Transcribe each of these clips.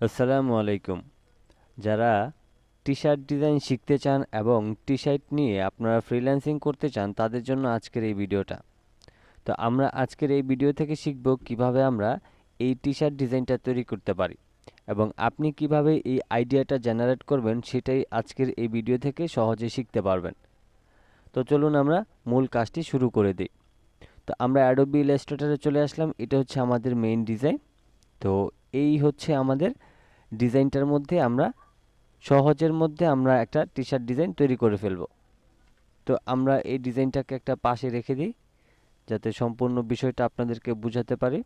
আসসালামু আলাইকুম। যারা টি-শার্ট ডিজাইন শিখতে চান এবং টি-শার্ট নিয়ে আপনারা ফ্রিল্যান্সিং করতে চান তাদের জন্য আজকের এই ভিডিওটা। তো আমরা আজকের এই ভিডিও থেকে শিখব কিভাবে আমরা এই টি-শার্ট ডিজাইনটা তৈরি করতে পারি এবং আপনি কিভাবে এই আইডিয়াটা জেনারেট করবেন সেটাই আজকের এই ভিডিও থেকে সহজে শিখতে পারবেন। তো চলুন আমরা মূল কাজটি শুরু করে দিই। তো আমরা adobe illustrator-এ চলে আসলাম। এটা হচ্ছে আমাদের মেইন ডিজাইন। তো এই হচ্ছে আমাদের ডিজাইনটার মধ্যে আমরা সহজের মধ্যে আমরা একটা টি-শার্ট ডিজাইন তৈরি করে ফেলব। তো আমরা এই ডিজাইনটাকে একটা পাশে রেখে দিই যাতে সম্পূর্ণ বিষয়টা আপনাদেরকে বুঝাতে পারি।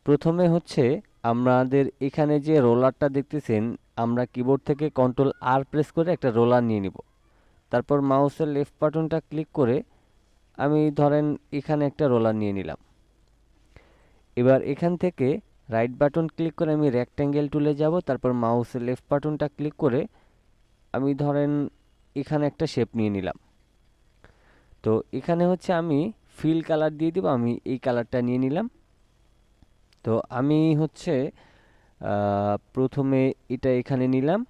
প্রথমে হচ্ছে আমাদের এখানে যে রোলারটা দেখতেছেন, আমরা কিবোর্ড থেকে কন্ট্রোল আর প্রেস করে একটা রোলার নিয়ে নিব। তারপর মাউসের লেফট বাটনটা ক্লিক করে আমি ধরেন এখানে একটা রোলার নিয়ে নিলাম। এবার এখান থেকে রাইট বাটন ক্লিক করে আমি রেক্ট্যাঙ্গেল টুলে যাব। তারপর মাউসের লেফট বাটনটা ক্লিক করে আমি ধরেন এখানে একটা শেপ নিয়ে নিলাম। তো এখানে হচ্ছে আমি ফিল কালার দিয়ে দিব। আমি এই কালারটা নিয়ে নিলাম। তো আমি হচ্ছে প্রথমে এটা এখানে নিলাম।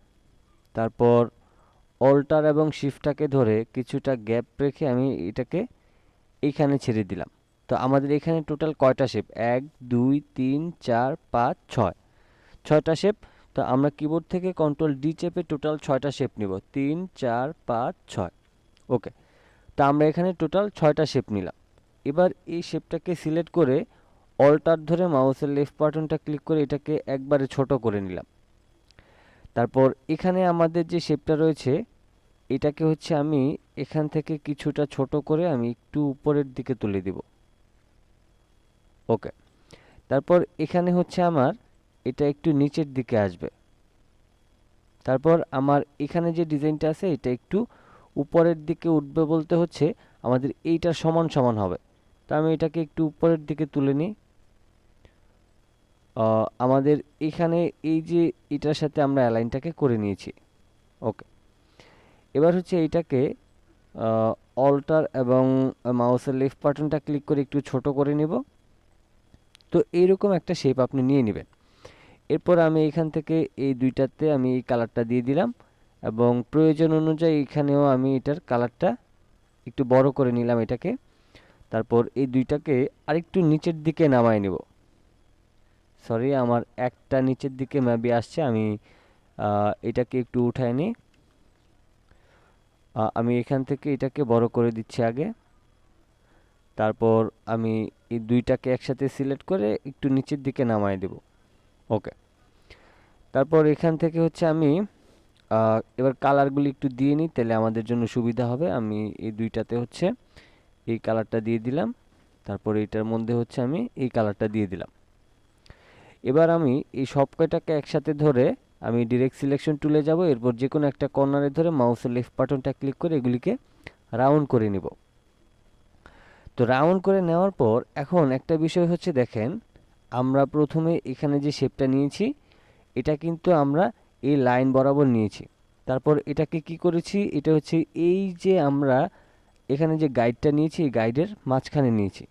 তারপর অল্টার এবং শিফটটাকে ধরে কিছুটা গ্যাপ রেখে আমি এটাকে এইখানে ছেড়ে দিলাম। তো আমাদের এখানে টোটাল কয়টা শেপ? 1 2 3 4 5 6, 6টা শেপ। তো আমরা কিবোর্ড থেকে কন্ট্রোল ডি চেপে টোটাল 6টা শেপ নিব। 3 4 5 6। ওকে। তো আমরা এখানে টোটাল 6টা শেপ নিলাম। এবার এই শেপটাকে সিলেক্ট করে অল্টার ধরে মাউসের লেফট বাটনটা ক্লিক করে এটাকে একবারে ছোট করে নিলাম। তারপর এখানে আমাদের যে শেপটা রয়েছে এটাকে হচ্ছে আমি এখান থেকে কিছুটা ছোট করে আমি একটু উপরের দিকে তুলে দিব। ওকে। তারপর এখানে হচ্ছে আমার এটা একটু নিচের দিকে আসবে। তারপর আমার এখানে যে ডিজাইনটা আছে এটা একটু উপরের দিকে উঠবে, বলতে হচ্ছে আমাদের এইটা সমান সমান হবে। তো আমি এটাকে একটু উপরের দিকে তুলে নিই। আমাদের এখানে এই যে এটার সাথে আমরা অ্যালাইনটাকে করে নিয়েছি। ওকে। এবার হচ্ছে এইটাকে অল্টার এবং মাউসের লেফট বাটনটা ক্লিক করে একটু ছোট করে নিব। তো এইরকম একটা শেপ আপনি নিয়ে নেবেন। এরপর আমি এখান থেকে এই দুইটাতে আমি এই কালারটা দিয়ে দিলাম এবং প্রয়োজন অনুযায়ী এখানেও আমি এটার কালারটা একটু বড় করে নিলাম এটাকে। তারপর এই দুইটাকে আরেকটু নিচের দিকে নামায় নেব। সরি, আমার একটা নিচের দিকে মেবি আসছে। আমি এটাকে একটু উঠায় নিই। আমি এখান থেকে এটাকে বড় করে দিচ্ছি আগে। তারপর আমি এই দুইটাকে একসাথে সিলেক্ট করে একটু নিচের দিকে নামায় দেব। ওকে। তারপর এখান থেকে হচ্ছে আমি এবার কালারগুলি একটু দিয়ে নিই, তাহলে আমাদের জন্য সুবিধা হবে। আমি এই দুইটাতে হচ্ছে এই কালারটা দিয়ে দিলাম। তারপর এইটার মধ্যে হচ্ছে আমি এই কালারটা দিয়ে দিলাম। এবার আমি এই সব কয়টাকে একসাথে ধরে আমি ডিরেক্ট সিলেকশন টুলে যাব। এরপর যে কোনো একটা কর্নারে ধরে মাউসের লেফট বাটনটা ক্লিক করে এগুলিকে রাউন্ড করে নিব। তো রাউন্ড করে নেওয়ার পর এখন একটা বিষয় হচ্ছে, দেখেন আমরা প্রথমে এখানে যে শেপটা নিয়েছি এটা কিন্তু আমরা এই লাইন বরাবর নিয়েছি। তারপর এটাকে কি করেছি, এটা হচ্ছে এই যে আমরা এখানে যে গাইডটা নিয়েছি এই গাইডের মাঝখানে নিয়েছি।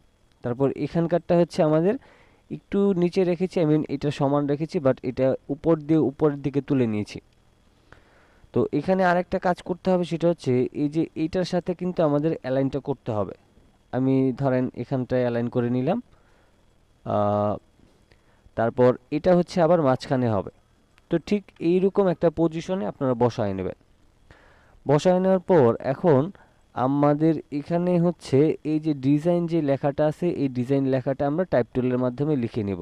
তারপর এখানকারটা হচ্ছে আমাদের একটু নিচে রেখেছি, আই মিন এটা সমান রেখেছি, বাট এটা উপর দিয়ে উপরের দিকে তুলে নিয়েছি। তো এখানে আরেকটা কাজ করতে হবে, সেটা হচ্ছে এই যে এইটার সাথে কিন্তু আমাদের অ্যালাইনটা করতে হবে। আমি ধরেন এখানটায় অ্যালাইন করে নিলাম। তারপর এটা হচ্ছে আবার মাঝখানে হবে। তো ঠিক এইরকম একটা পজিশনে আপনারা বসায় নেবেন। বসায় নেওয়ার পর এখন আমাদের এখানে হচ্ছে এই যে ডিজাইন যে লেখাটা আছে এই ডিজাইন লেখাটা আমরা টাইপ টুলের মাধ্যমে লিখে নেব।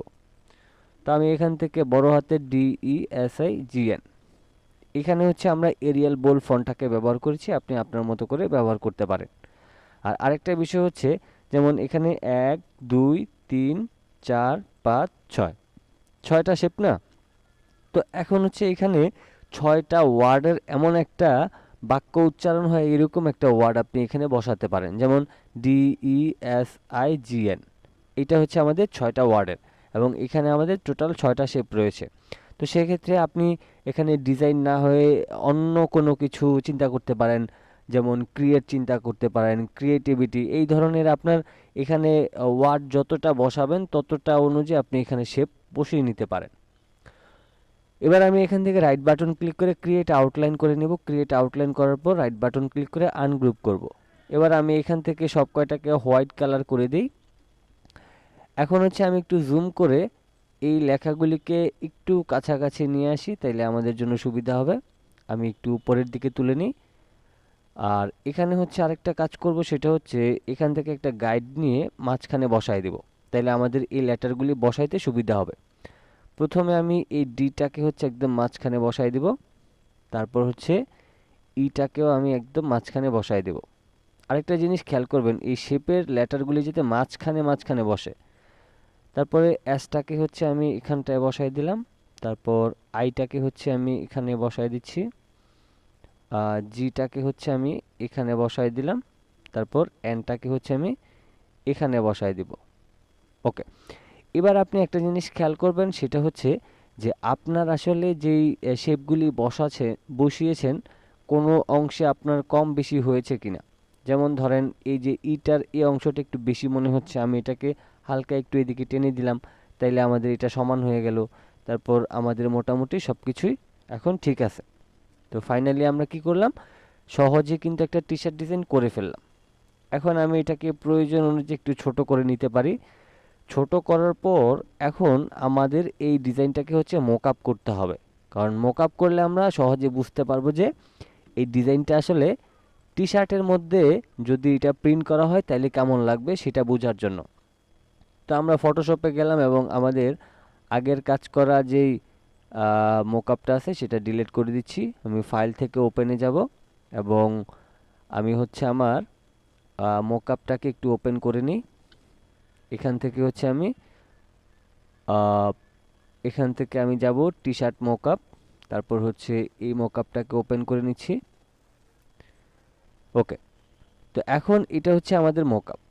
তো আমি এখান থেকে বড় হাতের DESIGN, এখানে হচ্ছে আমরা এরিয়াল বোল্ড ফন্টটাকে ব্যবহার করেছি। আপনি আপনার মতো করে ব্যবহার করতে পারেন। আর আরেকটা বিষয় হচ্ছে, যেমন এখানে 1 2 3 4 5 6, 6টা শেপ না? তো এখন হচ্ছে এখানে 6টা ওয়ার্ডের এমন একটা বাক্য উচ্চারণ হয় এরকম একটা ওয়ার্ড আপনি এখানে বসাতে পারেন। যেমন DESIGN, এটা হচ্ছে আমাদের 6টা ওয়ার্ডের এবং এখানে আমাদের টোটাল 6টা শেপ রয়েছে। তো সেক্ষেত্রে আপনি এখানে ডিজাইন না হয়ে অন্য কোনো কিছু চিন্তা করতে পারেন, যেমন ক্রিয়েট চিন্তা করতে পারেন, ক্রিয়েটিভিটি, এই ধরনের আপনার এখানে ওয়ার্ড যতটা বসাবেন ততটা অনুযায়ী আপনি এখানে শেপ বসিয়ে নিতে পারেন। এবার আমি এখান থেকে রাইট বাটন ক্লিক করে ক্রিয়েট আউটলাইন করে নেব। ক্রিয়েট আউটলাইন করার পর রাইট বাটন ক্লিক করে আনগ্রুপ করব। এবার আমি এখান থেকে সব কয়টাকে হোয়াইট কালার করে দিই। এখন হচ্ছে আমি একটু জুম করে এই লেখাগুলিকে একটু কাছাকাছি নিয়ে আসি, তাইলে আমাদের জন্য সুবিধা হবে। আমি একটু উপরের দিকে তুলে নিই। আর এখানে হচ্ছে আরেকটা কাজ করব, সেটা হচ্ছে এখান থেকে একটা গাইড নিয়ে মাঝখানে বসায় দেব, তাইলে আমাদের এই লেটারগুলি বসাইতে সুবিধা হবে। প্রথমে আমি এই ডিটাকে হচ্ছে একদম মাঝখানে বসায় দিব, তারপর হচ্ছে ইটাকেও আমি একদম মাঝখানে বসায় দেব। আরেকটা জিনিস খেয়াল করবেন, এই শেপের লেটারগুলি যাতে মাঝখানে মাঝখানে বসে। তারপরে এসটাকে হচ্ছে আমি এখানটায় বসায় দিলাম, তারপর আইটাকে হচ্ছে আমি এখানে বসায় দিচ্ছি, জিটাকে হচ্ছে আমি এখানে বসায় দিলাম, তারপর এনটাকে হচ্ছে আমি এখানে বসায় দিব। ওকে, এবার আপনি একটা জিনিস খেয়াল করবেন, সেটা হচ্ছে যে আপনার আসলে যেই শেপগুলি বসিয়েছেন কোনো অংশে আপনার কম বেশি হয়েছে কিনা। যেমন ধরেন এই যে ইটার এই অংশটা একটু বেশি মনে হচ্ছে, আমি এটাকে হালকা একটু এদিকে টেনে দিলাম, তাইলে আমাদের এটা সমান হয়ে গেল। তারপর আমাদের মোটামুটি সব কিছুই এখন ঠিক আছে। তো ফাইনালি আমরা কি করলাম, সহজে কিন্তু একটা টি শার্ট ডিজাইন করে ফেললাম। এখন আমি এটাকে প্রয়োজন অনুযায়ী একটু ছোট করে নিতে পারি। ছোট করার পর এখন আমাদের এই ডিজাইনটাকে হচ্ছে মক আপ করতে হবে, কারণ মক আপ করলে আমরা সহজে বুঝতে পারবো যে এই ডিজাইনটা আসলে টি শার্টের মধ্যে যদি এটা প্রিন্ট করা হয় তাহলে কেমন লাগবে সেটা বোঝার জন্য। তো আমরা ফটোশপে গেলাম এবং আমাদের আগের কাজ করা যেই মক আপটা আছে সেটা ডিলিট করে দিচ্ছি। আমি ফাইল থেকে ওপেনে যাব এবং আমি হচ্ছে আমার মক আপটাকে একটু ওপেন করে নিই। এখান থেকে হচ্ছে আমি এখান থেকে আমি যাব টি শার্ট মক আপ, তারপর হচ্ছে এই মক আপটাকে ওপেন করে নিচ্ছি। ওকে, তো এখন এটা হচ্ছে আমাদের মক আপ।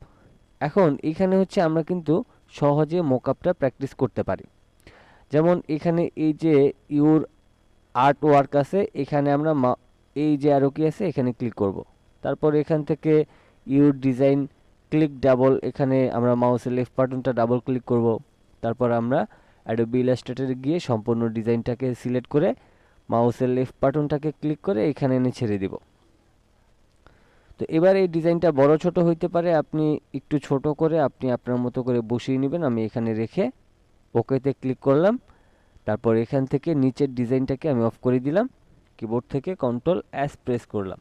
এখন এখানে হচ্ছে আমরা কিন্তু সহজে মক আপটা প্র্যাকটিস করতে পারি। যেমন এখানে এই যে ইউর আর্ট ওয়ার্ক আছে, এখানে আমরা এই যে আরো কি আছে এখানে ক্লিক করব। তারপর এখান থেকে ইউর ডিজাইন ক্লিক ডাবল, এখানে আমরা মাউসের লেফট বাটনটা ডাবল ক্লিক করব। তারপর আমরা অ্যাডোবি ইলাস্ট্রেটরে গিয়ে সম্পূর্ণ ডিজাইনটাকে সিলেক্ট করে মাউসের লেফট বাটনটাকে ক্লিক করে এখানে এনে ছেড়ে দিব। তো এবার এই ডিজাইনটা বড় ছোট হইতে পারে, আপনি একটু ছোট করে আপনি আপনার মতো করে বসিয়ে নেবেন। আমি এখানে রেখে ওকেতে ক্লিক করলাম, তারপর এখান থেকে নিচের ডিজাইনটাকে আমি অফ করে দিলাম, কিবোর্ড থেকে কন্ট্রোল এস প্রেস করলাম।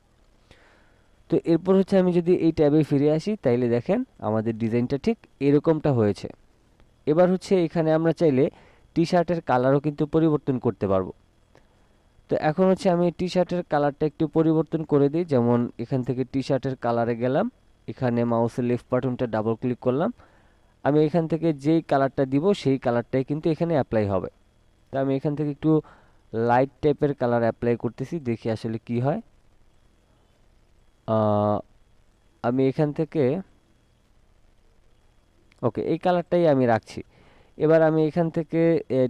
তো এরপর হচ্ছে আমি যদি এই ট্যাবে ফিরে আসি, তাইলে দেখেন আমাদের ডিজাইনটা ঠিক এরকমটা হয়েছে। এবার হচ্ছে এখানে আমরা চাইলে টি শার্টের কালারও কিন্তু পরিবর্তন করতে পারবো। তো এখন হচ্ছে আমি টি শার্টের কালারটা একটু পরিবর্তন করে দিই। যেমন এখান থেকে টি শার্টের কালারে গেলাম, এখানে মাউসের লেফট বাটনটা ডাবল ক্লিক করলাম, আমি এখান থেকে যেই কালারটা দিব সেই কালারটাই কিন্তু এখানে অ্যাপ্লাই হবে। তো আমি এখান থেকে একটু লাইট টাইপের কালার অ্যাপ্লাই করতেছি, দেখি আসলে কি হয়। আমি এখান থেকে ওকে এই কালারটাই আমি রাখছি। এবার আমি এখান থেকে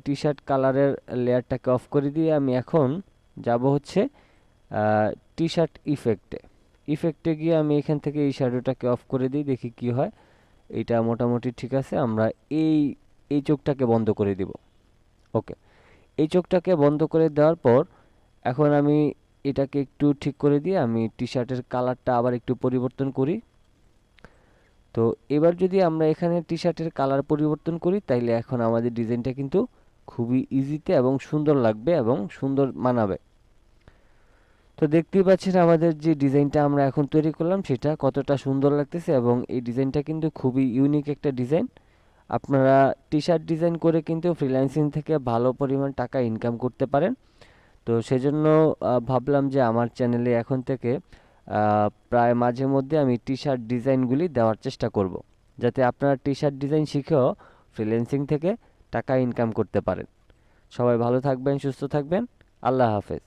টি শার্ট কালারের লেয়ারটাকে অফ করে দিয়ে আমি এখন যাব হচ্ছে টি শার্ট ইফেক্টে গিয়ে আমি এখান থেকে এই শ্যাডোটাকে অফ করে দিই, দেখি কি হয়। এটা মোটামুটি ঠিক আছে, আমরা এই এই চোখটাকে বন্ধ করে দিব। ওকে, এই চোখটাকে বন্ধ করে দেওয়ার পর এখন আমি এটাকে একটু ঠিক করে দিয়ে আমি টি শার্টের কালারটা আবার একটু পরিবর্তন করি। তো এবার যদি আমরা এখানে টি শার্টের কালার পরিবর্তন করি, তাইলে এখন আমাদের ডিজাইনটা কিন্তু খুবই ইজিতে এবং সুন্দর লাগবে এবং সুন্দর মানাবে। তো দেখতেই পাচ্ছেন আমাদের যে ডিজাইনটা আমরা এখন তৈরি করলাম সেটা কতটা সুন্দর লাগতেছে, এবং এই ডিজাইনটা কিন্তু খুবই ইউনিক একটা ডিজাইন। আপনারা টি শার্ট ডিজাইন করে কিন্তু ফ্রিল্যান্সিং থেকে ভালো পরিমাণ টাকা ইনকাম করতে পারেন। তো সেজন্য ভাবলাম যে আমার চ্যানেলে এখন থেকে প্রায় মাঝে মধ্যে আমি টি শার্ট ডিজাইনগুলি দেওয়ার চেষ্টা করব, যাতে আপনারা টি শার্ট ডিজাইন শিখেও ফ্রিল্যান্সিং থেকে টাকা ইনকাম করতে পারেন। সবাই ভালো থাকবেন, সুস্থ থাকবেন। আল্লাহ হাফেজ।